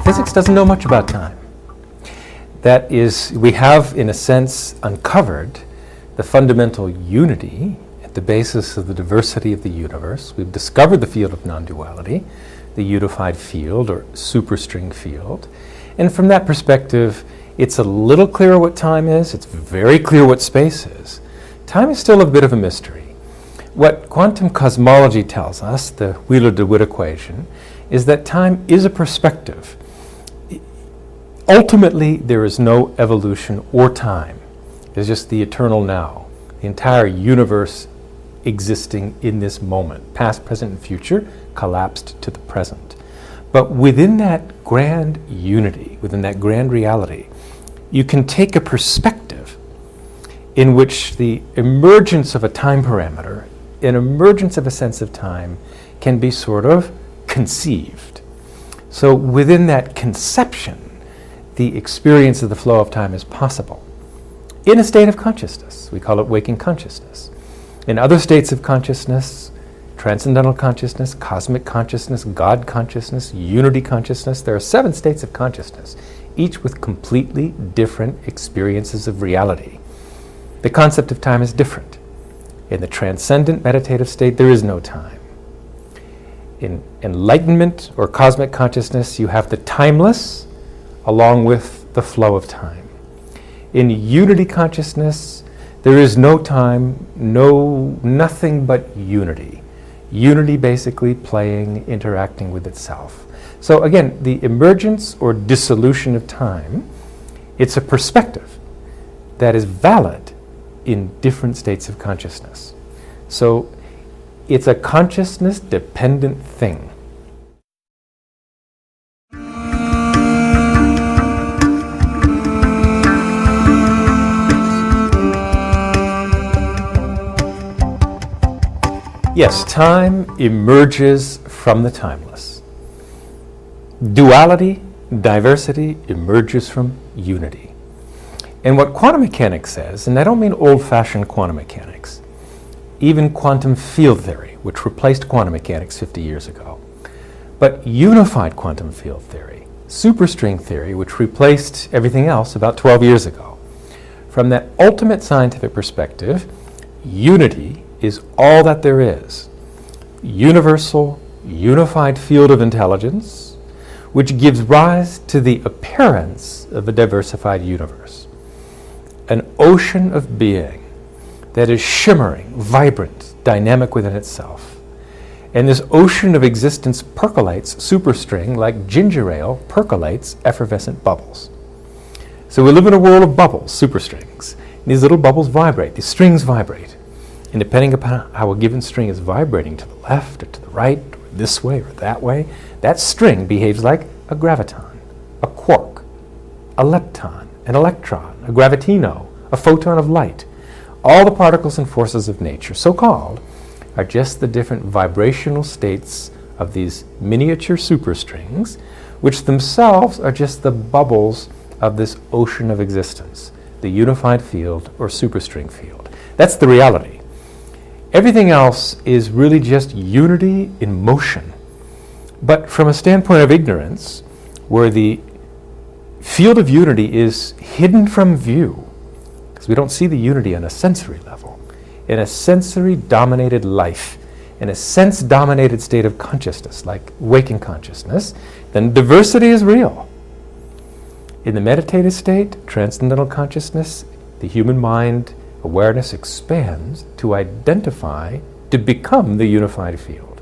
Physics doesn't know much about time. That is, we have, in a sense, uncovered the fundamental unity at the basis of the diversity of the universe. We've discovered the field of non-duality, the unified field or superstring field. And from that perspective, it's a little clearer what time is. It's very clear what space is. Time is still a bit of a mystery. What quantum cosmology tells us, the Wheeler-DeWitt equation, is that time is a perspective. Ultimately, there is no evolution or time. There's just the eternal now, the entire universe existing in this moment, past, present, and future, collapsed to the present. But within that grand unity, within that grand reality, you can take a perspective in which the emergence of a time parameter, an emergence of a sense of time, can be sort of conceived. So within that conception, the experience of the flow of time is possible in a state of consciousness. We call it waking consciousness. In other states of consciousness, transcendental consciousness, cosmic consciousness, God consciousness, unity consciousness, there are 7 states of consciousness, each with completely different experiences of reality. The concept of time is different. In the transcendent meditative state, there is no time. In enlightenment or cosmic consciousness, you have the timeless along with the flow of time. In unity consciousness, there is no time, nothing but unity. Unity basically playing, interacting with itself. So again, the emergence or dissolution of time, it's a perspective that is valid in different states of consciousness. So it's a consciousness-dependent thing. Yes, time emerges from the timeless. Duality, diversity, emerges from unity. And what quantum mechanics says, and I don't mean old-fashioned quantum mechanics, even quantum field theory, which replaced quantum mechanics 50 years ago, but unified quantum field theory, superstring theory, which replaced everything else about 12 years ago. From that ultimate scientific perspective, unity is all that there is. Universal, unified field of intelligence, which gives rise to the appearance of a diversified universe. An ocean of being that is shimmering, vibrant, dynamic within itself. And this ocean of existence percolates superstring like ginger ale percolates effervescent bubbles. So we live in a world of bubbles, superstrings. These little bubbles vibrate, these strings vibrate. And depending upon how a given string is vibrating to the left or to the right, or this way or that way, that string behaves like a graviton, a quark, a lepton, an electron, a gravitino, a photon of light. All the particles and forces of nature, so-called, are just the different vibrational states of these miniature superstrings, which themselves are just the bubbles of this ocean of existence, the unified field or superstring field. That's the reality. Everything else is really just unity in motion. But from a standpoint of ignorance, where the field of unity is hidden from view, because we don't see the unity on a sensory level. In a sensory-dominated life, in a sense-dominated state of consciousness, like waking consciousness, then diversity is real. In the meditative state, transcendental consciousness, the human mind, awareness expands to identify, to become the unified field.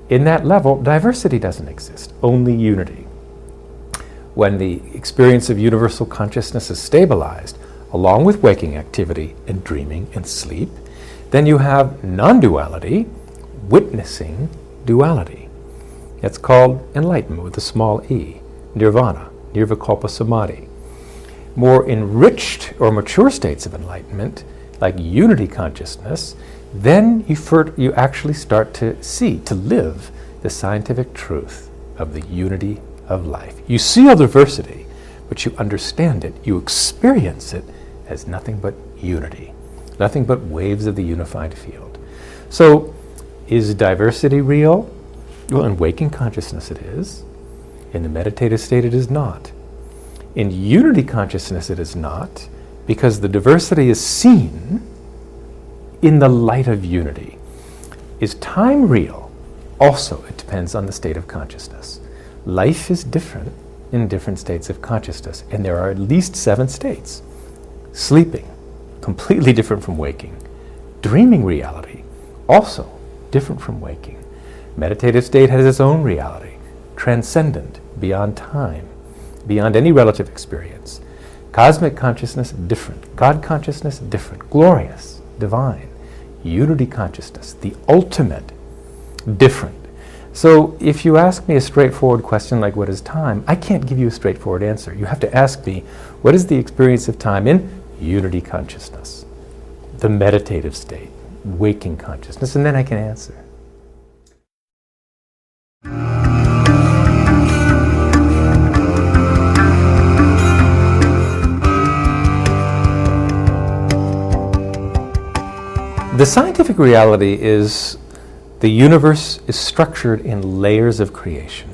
In that level, diversity doesn't exist, only unity. When the experience of universal consciousness is stabilized, along with waking activity and dreaming and sleep, then you have non-duality witnessing duality. That's called enlightenment with a small e, nirvana, nirvikalpa samadhi. More enriched or mature states of enlightenment, like unity consciousness, then you actually start to see, to live the scientific truth of the unity of life. You see all diversity, but you understand it, you experience it as nothing but unity, nothing but waves of the unified field. So, is diversity real? Well, in waking consciousness it is. In the meditative state it is not. In unity consciousness it is not, because the diversity is seen in the light of unity. Is time real? Also, it depends on the state of consciousness. Life is different in different states of consciousness, and there are at least 7 states. Sleeping, completely different from waking. Dreaming reality, also different from waking. Meditative state has its own reality, transcendent, beyond time, beyond any relative experience. Cosmic consciousness, different. God consciousness, different. Glorious, divine. Unity consciousness, the ultimate, different. So if you ask me a straightforward question like what is time, I can't give you a straightforward answer. You have to ask me, what is the experience of time in unity consciousness, the meditative state, waking consciousness, and then I can answer. The scientific reality is the universe is structured in layers of creation.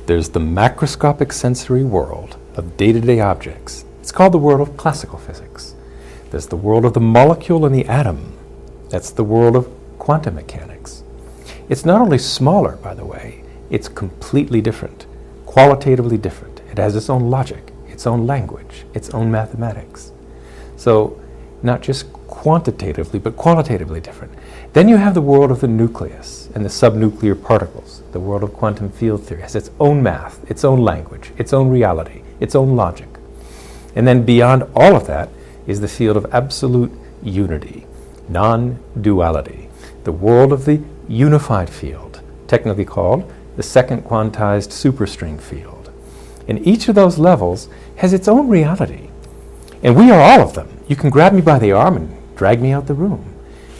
There's the macroscopic sensory world of day-to-day objects. It's called the world of classical physics. There's the world of the molecule and the atom. That's the world of quantum mechanics. It's not only smaller, by the way, it's completely different, qualitatively different. It has its own logic, its own language, its own mathematics. So, not just quantitatively, but qualitatively different. Then you have the world of the nucleus and the subnuclear particles. The world of quantum field theory has its own math, its own language, its own reality, its own logic. And then beyond all of that is the field of absolute unity, non-duality, the world of the unified field, technically called the second quantized superstring field. And each of those levels has its own reality. And we are all of them. You can grab me by the arm and drag me out the room.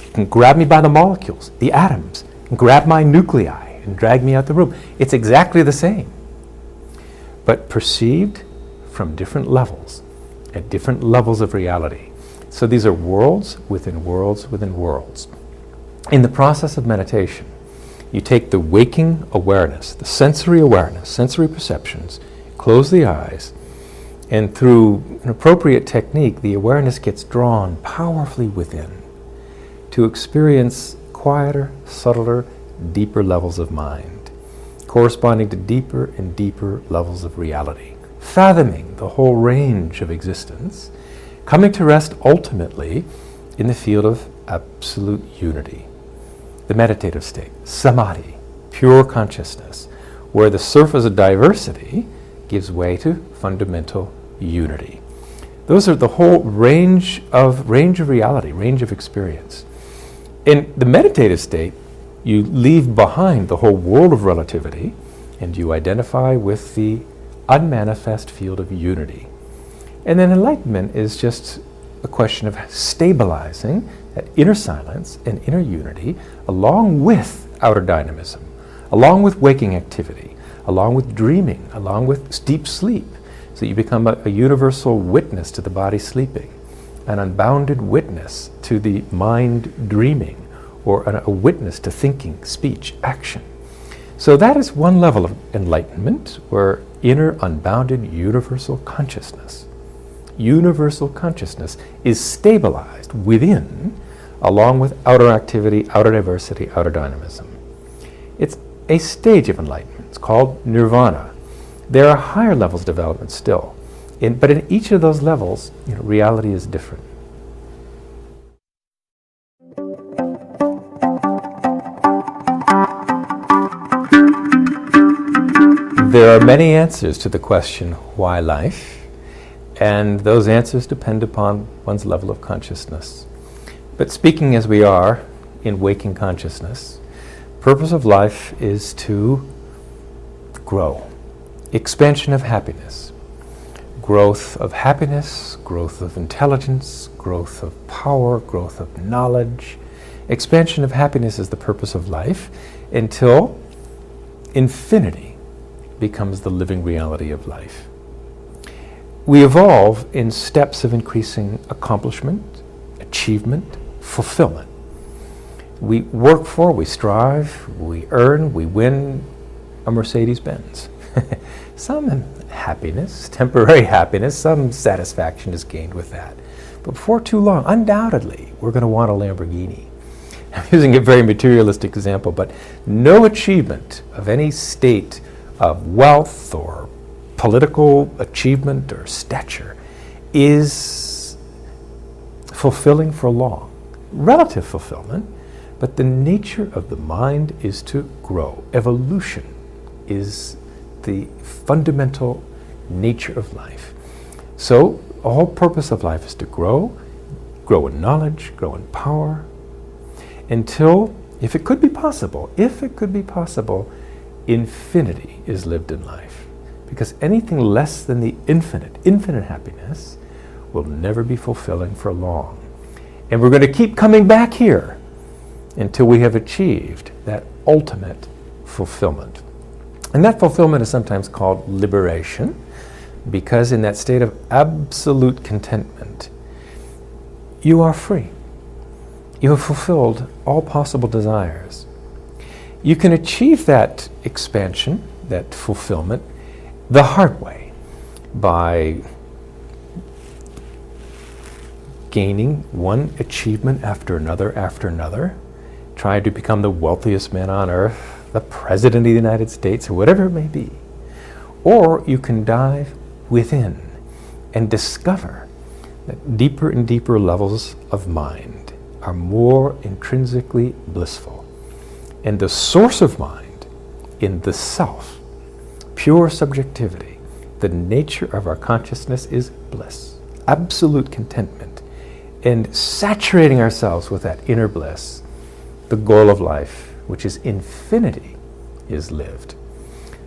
You can grab me by the molecules, the atoms, and grab my nuclei and drag me out the room. It's exactly the same, but perceived from different levels, at different levels of reality. So these are worlds within worlds within worlds. In the process of meditation, you take the waking awareness, the sensory awareness, sensory perceptions, close the eyes, and through an appropriate technique, the awareness gets drawn powerfully within to experience quieter, subtler, deeper levels of mind, corresponding to deeper and deeper levels of reality, fathoming the whole range of existence, coming to rest ultimately in the field of absolute unity, the meditative state, samadhi, pure consciousness, where the surface of diversity gives way to fundamental unity. Those are the whole range of reality, range of experience. In the meditative state, you leave behind the whole world of relativity and you identify with the unmanifest field of unity. And then enlightenment is just a question of stabilizing that inner silence and inner unity along with outer dynamism, along with waking activity, along with dreaming, along with deep sleep. So you become a universal witness to the body sleeping, an unbounded witness to the mind dreaming, or a witness to thinking, speech, action. So that is one level of enlightenment, where inner unbounded universal consciousness, universal consciousness is stabilized within, along with outer activity, outer diversity, outer dynamism. It's a stage of enlightenment. It's called nirvana. There are higher levels of development still, but in each of those levels, reality is different. There are many answers to the question, why life? And those answers depend upon one's level of consciousness. But speaking as we are in waking consciousness, purpose of life is to grow. Expansion of happiness. Growth of happiness, growth of intelligence, growth of power, growth of knowledge. Expansion of happiness is the purpose of life until infinity becomes the living reality of life. We evolve in steps of increasing accomplishment, achievement, fulfillment. We work for, we strive, we earn, we win a Mercedes-Benz. Some happiness, temporary happiness, some satisfaction is gained with that. But before too long, undoubtedly, we're going to want a Lamborghini. I'm using a very materialistic example, but no achievement of any state of wealth or political achievement or stature is fulfilling for long. Relative fulfillment, but the nature of the mind is to grow. Evolution is the fundamental nature of life. So, the whole purpose of life is to grow in knowledge, grow in power, until, if it could be possible, infinity is lived in life. Because anything less than the infinite happiness will never be fulfilling for long. And we're going to keep coming back here until we have achieved that ultimate fulfillment. And that fulfillment is sometimes called liberation, because in that state of absolute contentment, you are free. You have fulfilled all possible desires. You can achieve that expansion, that fulfillment, the hard way, by gaining one achievement after another, trying to become the wealthiest man on earth, the President of the United States, or whatever it may be. Or you can dive within and discover that deeper and deeper levels of mind are more intrinsically blissful. And the source of mind in the self, pure subjectivity, the nature of our consciousness is bliss, absolute contentment. And saturating ourselves with that inner bliss, the goal of life, which is infinity, is lived.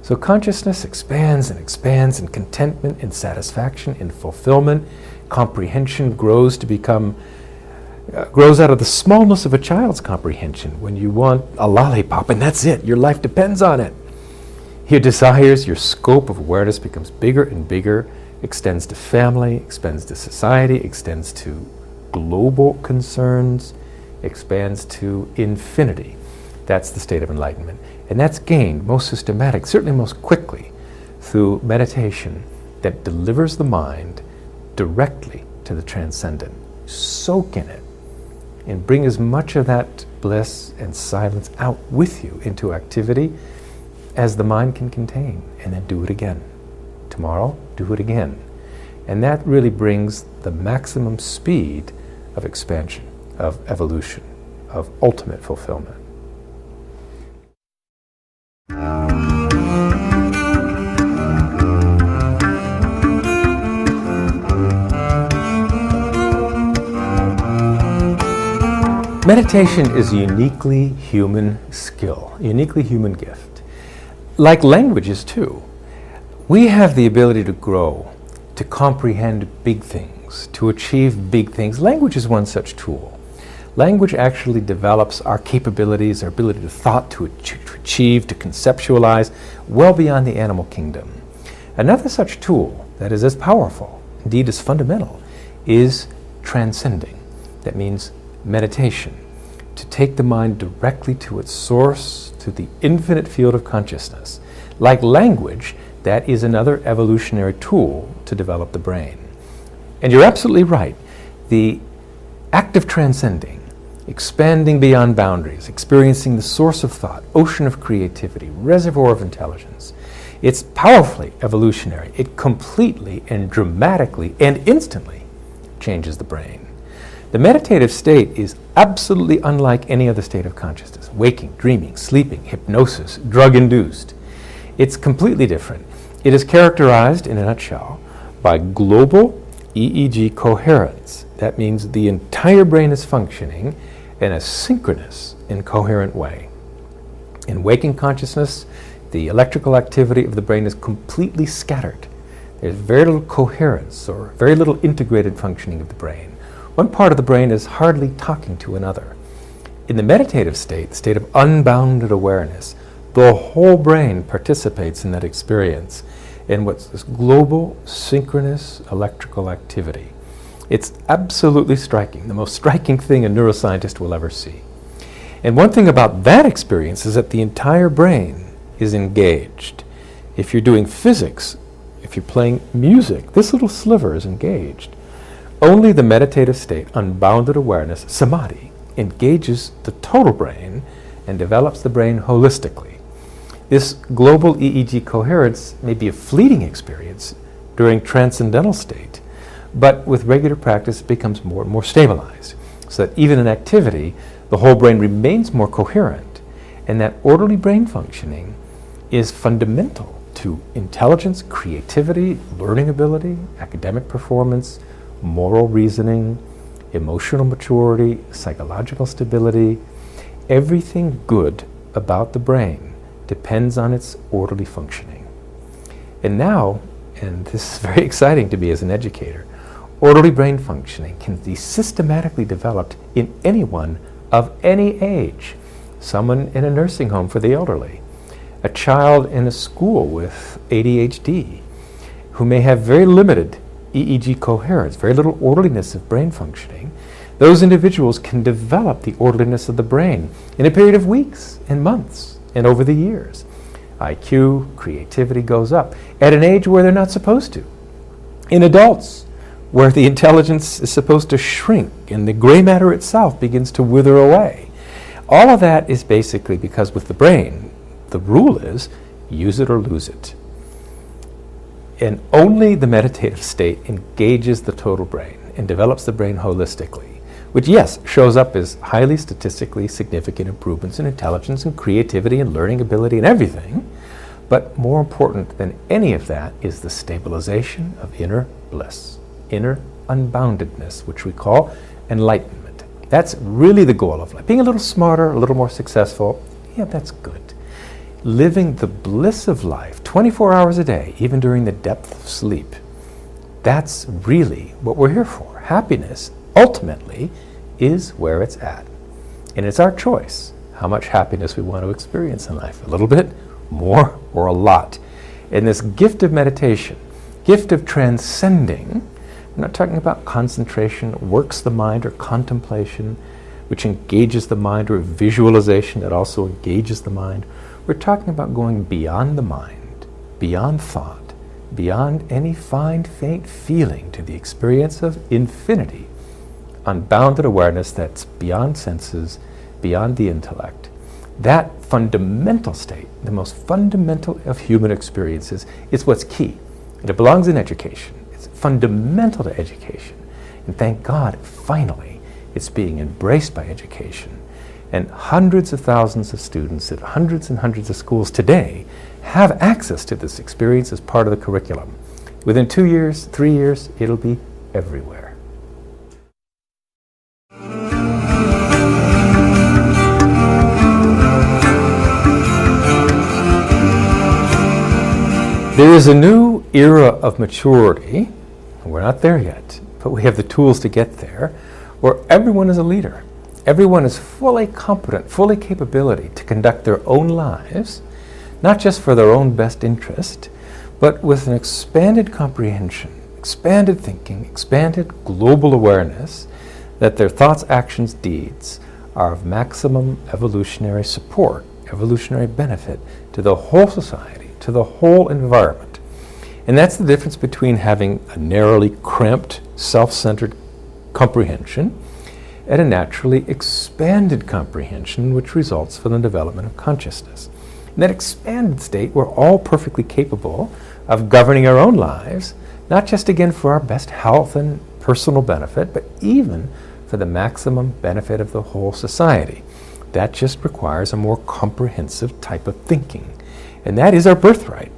So consciousness expands and expands in contentment, in satisfaction, in fulfillment. Comprehension grows to become grows out of the smallness of a child's comprehension when you want a lollipop and that's it, your life depends on it. Your desires, your scope of awareness becomes bigger and bigger, extends to family, extends to society, extends to global concerns, expands to infinity. That's the state of enlightenment. And that's gained most systematic, certainly most quickly, through meditation that delivers the mind directly to the transcendent. Soak in it and bring as much of that bliss and silence out with you into activity as the mind can contain, and then do it again. Tomorrow, do it again. And that really brings the maximum speed of expansion, of evolution, of ultimate fulfillment. Meditation is a uniquely human skill, a uniquely human gift. Like languages too, we have the ability to grow, to comprehend big things, to achieve big things. Language is one such tool. Language actually develops our capabilities, our ability to thought, to achieve, to conceptualize, well beyond the animal kingdom. Another such tool that is as powerful, indeed as fundamental, is transcending. That means meditation, to take the mind directly to its source, to the infinite field of consciousness. Like language, that is another evolutionary tool to develop the brain. And you're absolutely right. The act of transcending, expanding beyond boundaries, experiencing the source of thought, ocean of creativity, reservoir of intelligence, it's powerfully evolutionary. It completely and dramatically and instantly changes the brain. The meditative state is absolutely unlike any other state of consciousness. Waking, dreaming, sleeping, hypnosis, drug-induced. It's completely different. It is characterized, in a nutshell, by global EEG coherence. That means the entire brain is functioning in a synchronous and coherent way. In waking consciousness, the electrical activity of the brain is completely scattered. There's very little coherence or very little integrated functioning of the brain. One part of the brain is hardly talking to another. In the meditative state, the state of unbounded awareness, the whole brain participates in that experience in what's this global synchronous electrical activity. It's absolutely striking, the most striking thing a neuroscientist will ever see. And one thing about that experience is that the entire brain is engaged. If you're doing physics, if you're playing music, this little sliver is engaged. Only the meditative state, unbounded awareness, samadhi, engages the total brain and develops the brain holistically. This global EEG coherence may be a fleeting experience during transcendental state, but with regular practice it becomes more and more stabilized, so that even in activity, the whole brain remains more coherent, and that orderly brain functioning is fundamental to intelligence, creativity, learning ability, academic performance, moral reasoning, emotional maturity, psychological stability. Everything good about the brain depends on its orderly functioning. And now, and this is very exciting to me as an educator, orderly brain functioning can be systematically developed in anyone of any age. Someone in a nursing home for the elderly, a child in a school with ADHD, who may have very limited EEG coherence, very little orderliness of brain functioning. Those individuals can develop the orderliness of the brain in a period of weeks and months and over the years. IQ, creativity goes up at an age where they're not supposed to. In adults, where the intelligence is supposed to shrink and the gray matter itself begins to wither away. All of that is basically because with the brain, the rule is use it or lose it. And only the meditative state engages the total brain and develops the brain holistically, which, yes, shows up as highly statistically significant improvements in intelligence and creativity and learning ability and everything. But more important than any of that is the stabilization of inner bliss, inner unboundedness, which we call enlightenment. That's really the goal of life. Being a little smarter, a little more successful, yeah, that's good. Living the bliss of life 24 hours a day, even during the depth of sleep, that's really what we're here for. Happiness, ultimately, is where it's at. And it's our choice how much happiness we want to experience in life. A little bit, more, or a lot. And this gift of meditation, gift of transcending, we're not talking about concentration, works the mind, or contemplation, which engages the mind, or visualization that also engages the mind. We're talking about going beyond the mind, beyond thought, beyond any fine, faint feeling to the experience of infinity, unbounded awareness that's beyond senses, beyond the intellect. That fundamental state, the most fundamental of human experiences, is what's key. And it belongs in education. It's fundamental to education. And thank God, finally, it's being embraced by education. And hundreds of thousands of students at hundreds and hundreds of schools today have access to this experience as part of the curriculum. Within 2 years, 3 years, it'll be everywhere. There is a new era of maturity, and we're not there yet, but we have the tools to get there, where everyone is a leader. Everyone is fully competent, fully capability to conduct their own lives, not just for their own best interest, but with an expanded comprehension, expanded thinking, expanded global awareness that their thoughts, actions, deeds are of maximum evolutionary support, evolutionary benefit to the whole society, to the whole environment. And that's the difference between having a narrowly cramped self-centered comprehension and a naturally expanded comprehension, which results from the development of consciousness. In that expanded state, we're all perfectly capable of governing our own lives, not just again for our best health and personal benefit, but even for the maximum benefit of the whole society. That just requires a more comprehensive type of thinking. And that is our birthright.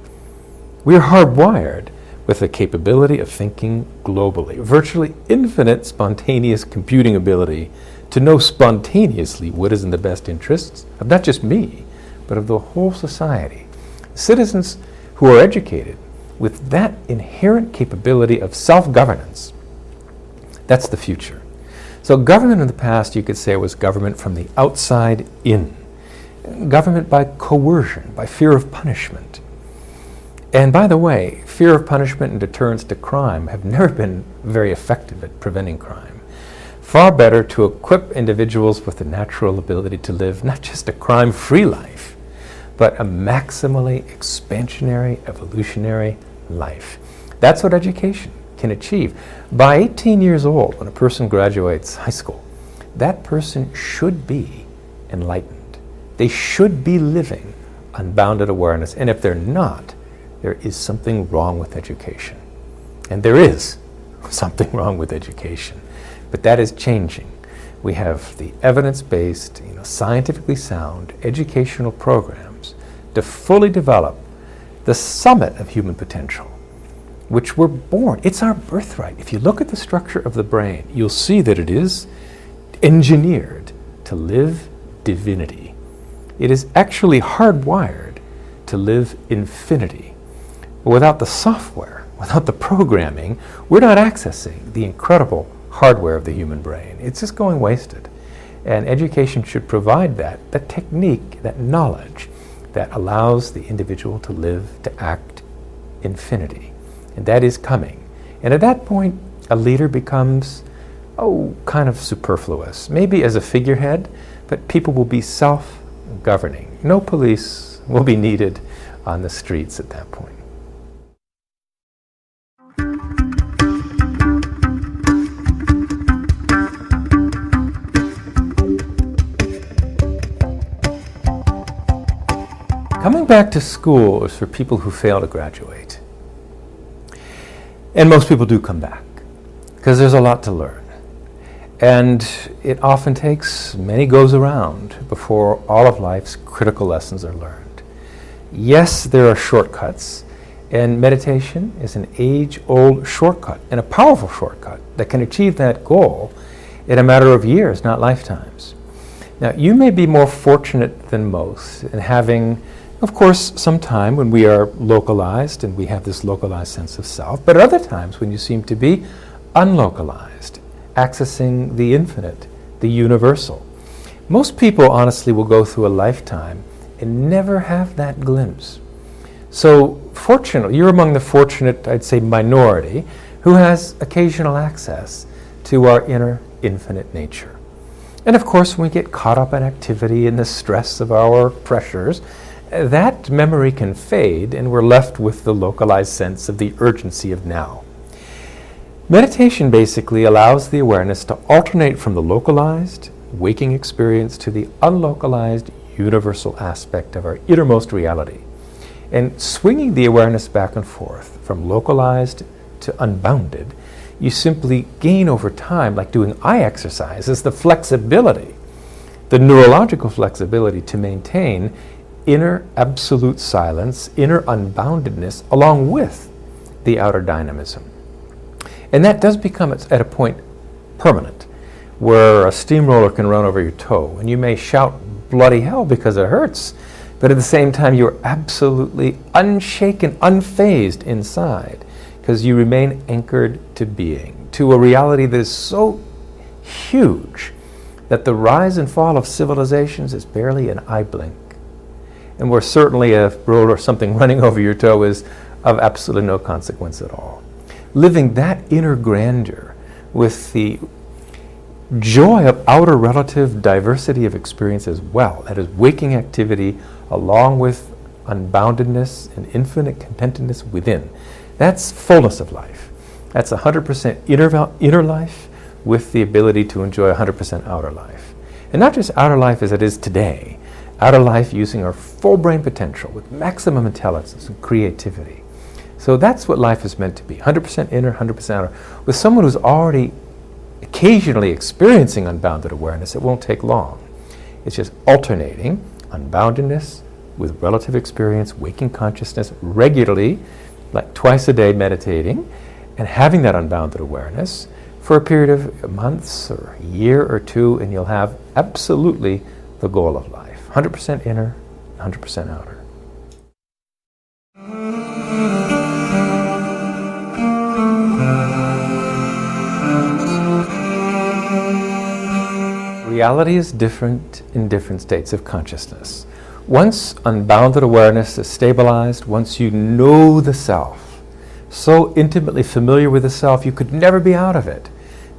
We are hardwired with the capability of thinking globally, virtually infinite spontaneous computing ability to know spontaneously what is in the best interests of not just me, but of the whole society. Citizens who are educated with that inherent capability of self-governance, that's the future. So government in the past, you could say, was government from the outside in. Government by coercion, by fear of punishment. And by the way, fear of punishment and deterrence to crime have never been very effective at preventing crime. Far better to equip individuals with the natural ability to live not just a crime-free life, but a maximally expansionary, evolutionary life. That's what education can achieve. By 18 years old, when a person graduates high school, that person should be enlightened. They should be living unbounded awareness. And if they're not, there is something wrong with education. And there is something wrong with education. But that is changing. We have the evidence-based, scientifically sound educational programs to fully develop the summit of human potential, which we're born. It's our birthright. If you look at the structure of the brain, you'll see that it is engineered to live divinity. It is actually hardwired to live infinity. Without the software, without the programming, we're not accessing the incredible hardware of the human brain. It's just going wasted. And education should provide that technique, that knowledge that allows the individual to live, to act infinity. And that is coming. And at that point, a leader becomes, kind of superfluous. Maybe as a figurehead, but people will be self-governing. No police will be needed on the streets at that point. Coming back to school is for people who fail to graduate. And most people do come back, because there's a lot to learn. And it often takes many goes around before all of life's critical lessons are learned. Yes, there are shortcuts, and meditation is an age-old shortcut, and a powerful shortcut that can achieve that goal in a matter of years, not lifetimes. Now, you may be more fortunate than most in having, of course, some time when we are localized and we have this localized sense of self, but at other times when you seem to be unlocalized, accessing the infinite, the universal. Most people, honestly, will go through a lifetime and never have that glimpse. So, fortunately, you're among the fortunate, I'd say, minority who has occasional access to our inner infinite nature. And of course, when we get caught up in activity and the stress of our pressures, that memory can fade and we're left with the localized sense of the urgency of now. Meditation basically allows the awareness to alternate from the localized, waking experience to the unlocalized, universal aspect of our innermost reality. And swinging the awareness back and forth from localized to unbounded, you simply gain over time, like doing eye exercises, the flexibility, the neurological flexibility to maintain inner absolute silence, inner unboundedness, along with the outer dynamism. And that does become, at a point, permanent, where a steamroller can run over your toe, and you may shout bloody hell because it hurts, but at the same time you're absolutely unshaken, unfazed inside, because you remain anchored to being, to a reality that is so huge that the rise and fall of civilizations is barely an eye blink. And where certainly a roller or something running over your toe is of absolutely no consequence at all. Living that inner grandeur with the joy of outer relative diversity of experience as well, that is waking activity along with unboundedness and infinite contentedness within. That's fullness of life. That's 100% inner life with the ability to enjoy 100% outer life. And not just outer life as it is today, outer life using our full brain potential with maximum intelligence and creativity. So that's what life is meant to be, 100% inner, 100% outer. With someone who's already occasionally experiencing unbounded awareness, it won't take long. It's just alternating unboundedness with relative experience, waking consciousness regularly, like twice a day meditating, and having that unbounded awareness for a period of months or a year or two, and you'll have absolutely the goal of life. 100% inner, 100% outer. Reality is different in different states of consciousness. Once unbounded awareness is stabilized, once you know the self, so intimately familiar with the self you could never be out of it,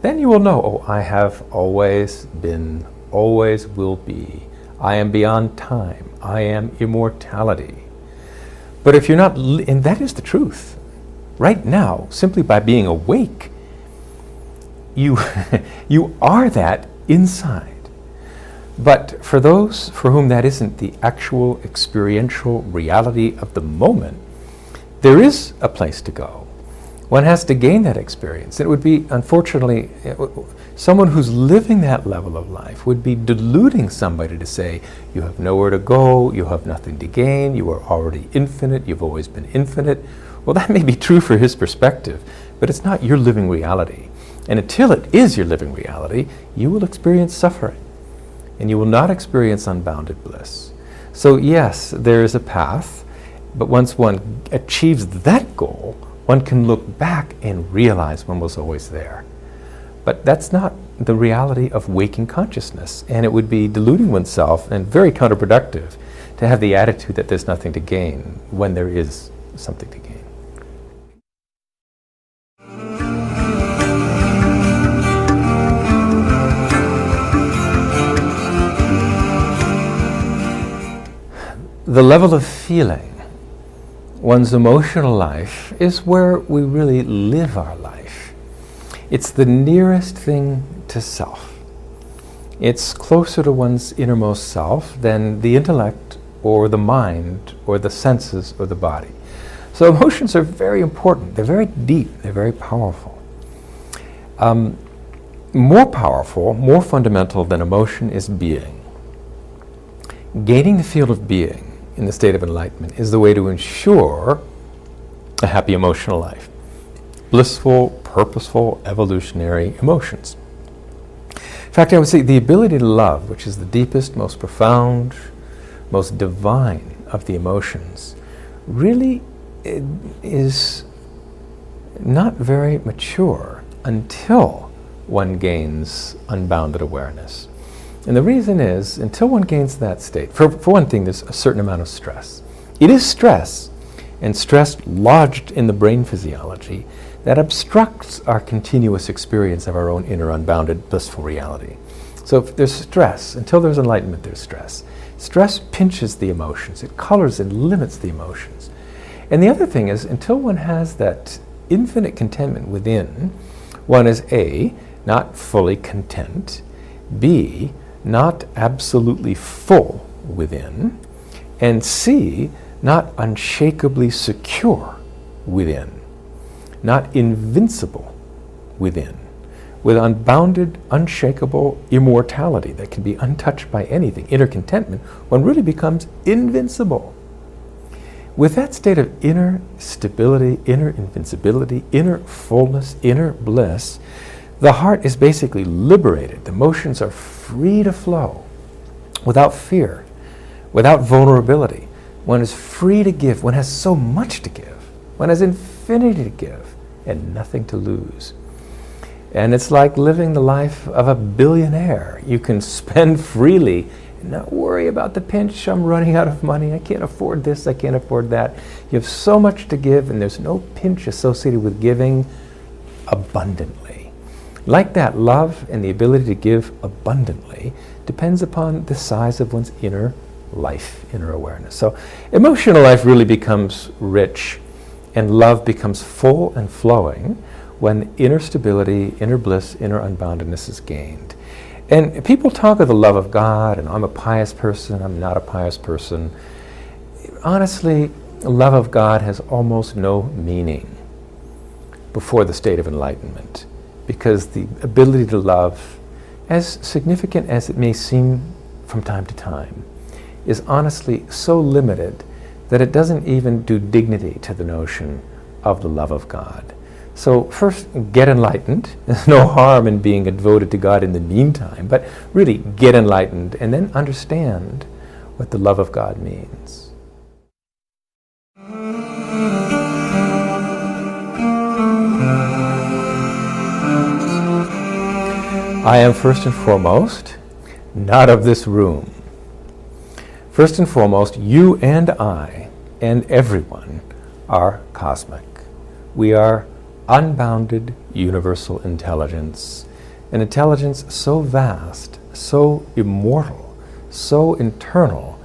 then you will know, oh, I have always been, always will be. I am beyond time. I am immortality. But if you're not, and that is the truth. Right now, simply by being awake, you are that inside. But for those for whom that isn't the actual experiential reality of the moment, there is a place to go. One has to gain that experience. It would be, unfortunately, someone who's living that level of life would be deluding somebody to say, you have nowhere to go, you have nothing to gain, you are already infinite, you've always been infinite. Well, that may be true for his perspective, but it's not your living reality. And until it is your living reality, you will experience suffering, and you will not experience unbounded bliss. So yes, there is a path, but once one achieves that goal, one can look back and realize one was always there. But that's not the reality of waking consciousness, and it would be deluding oneself and very counterproductive to have the attitude that there's nothing to gain when there is something to gain. The level of feeling, one's emotional life, is where we really live our life. It's the nearest thing to self. It's closer to one's innermost self than the intellect or the mind or the senses or the body. So emotions are very important. They're very deep. They're very powerful. More powerful, more fundamental than emotion is being. Gaining the field of being in the state of enlightenment is the way to ensure a happy emotional life. Blissful, purposeful, evolutionary emotions. In fact, I would say the ability to love, which is the deepest, most profound, most divine of the emotions, really is not very mature until one gains unbounded awareness. And the reason is, until one gains that state, for one thing, there's a certain amount of stress. It is stress, and stress lodged in the brain physiology, that obstructs our continuous experience of our own inner unbounded blissful reality. So if there's stress, until there's enlightenment, there's stress. Stress pinches the emotions. It colors and limits the emotions. And the other thing is, until one has that infinite contentment within, one is A, not fully content, B, not absolutely full within, and C, not unshakably secure within, not invincible within, with unbounded, unshakable immortality that can be untouched by anything, inner contentment, one really becomes invincible. With that state of inner stability, inner invincibility, inner fullness, inner bliss, the heart is basically liberated. The emotions are free to flow without fear, without vulnerability. One is free to give. One has so much to give. One has infinity to give and nothing to lose. And it's like living the life of a billionaire. You can spend freely and not worry about the pinch. I'm running out of money. I can't afford this. I can't afford that. You have so much to give, and there's no pinch associated with giving abundantly. Like that, love and the ability to give abundantly depends upon the size of one's inner life, inner awareness. So emotional life really becomes rich, and love becomes full and flowing when inner stability, inner bliss, inner unboundedness is gained. And people talk of the love of God, and I'm a pious person, I'm not a pious person. Honestly, the love of God has almost no meaning before the state of enlightenment, because the ability to love, as significant as it may seem from time to time, is honestly so limited that it doesn't even do dignity to the notion of the love of God. So first, get enlightened. There's no harm in being devoted to God in the meantime, but really get enlightened and then understand what the love of God means. I am first and foremost not of this room. First and foremost, you and I and everyone are cosmic. We are unbounded universal intelligence, an intelligence so vast, so immortal, so internal,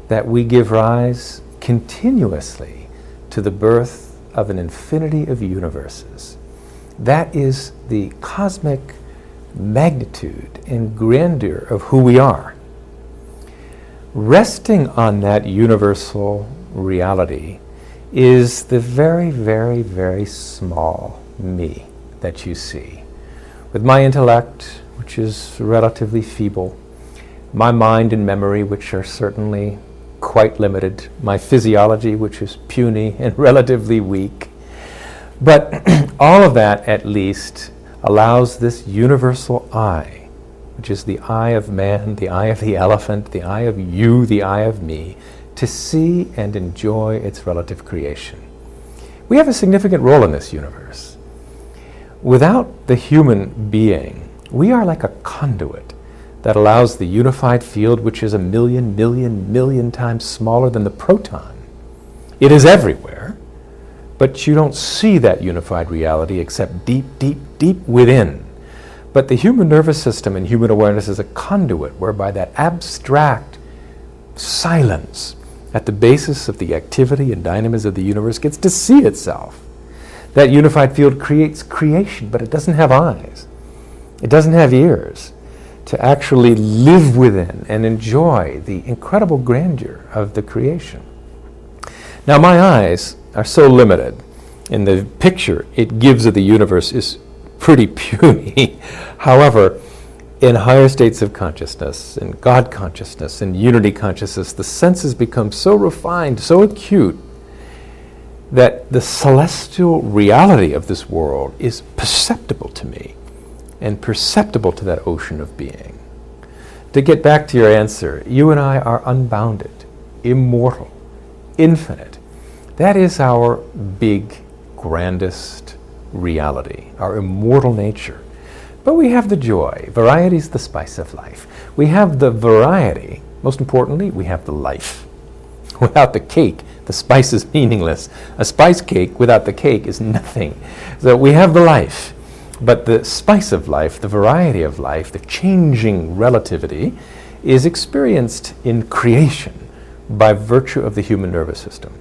that we give rise continuously to the birth of an infinity of universes. That is the cosmic magnitude and grandeur of who we are. Resting on that universal reality is the very, very, very small me that you see. With my intellect, which is relatively feeble, my mind and memory, which are certainly quite limited, my physiology, which is puny and relatively weak. But all of that, at least, allows this universal I, which is the eye of man, the eye of the elephant, the eye of you, the eye of me, to see and enjoy its relative creation. We have a significant role in this universe. Without the human being, we are like a conduit that allows the unified field, which is a million times smaller than the proton. It is everywhere, but you don't see that unified reality except deep, deep, deep within. But the human nervous system and human awareness is a conduit whereby that abstract silence at the basis of the activity and dynamism of the universe gets to see itself. That unified field creates creation, but it doesn't have eyes. It doesn't have ears to actually live within and enjoy the incredible grandeur of the creation. Now, my eyes are so limited, and the picture it gives of the universe is pretty puny. However, in higher states of consciousness, in God consciousness, in unity consciousness, the senses become so refined, so acute, that the celestial reality of this world is perceptible to me and perceptible to that ocean of being. To get back to your answer, you and I are unbounded, immortal, infinite. That is our big, grandest reality, our immortal nature. But we have the joy. Variety is the spice of life. We have the variety. Most importantly, we have the life. Without the cake, the spice is meaningless. A spice cake without the cake is nothing. So we have the life. But the spice of life, the variety of life, the changing relativity, is experienced in creation by virtue of the human nervous system.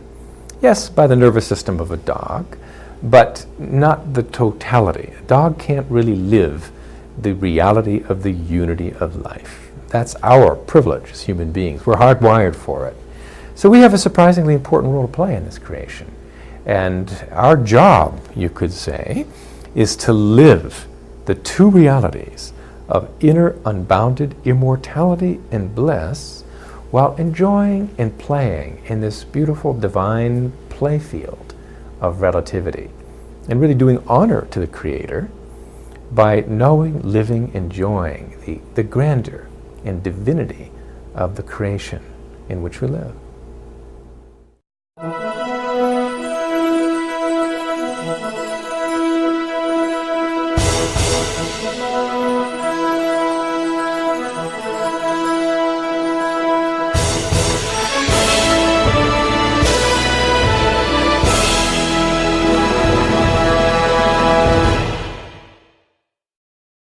Yes, by the nervous system of a dog, but not the totality. A dog can't really live the reality of the unity of life. That's our privilege as human beings. We're hardwired for it. So we have a surprisingly important role to play in this creation. And our job, you could say, is to live the two realities of inner unbounded immortality and bliss while enjoying and playing in this beautiful divine playfield of relativity, and really doing honor to the Creator by knowing, living, enjoying the grandeur and divinity of the creation in which we live.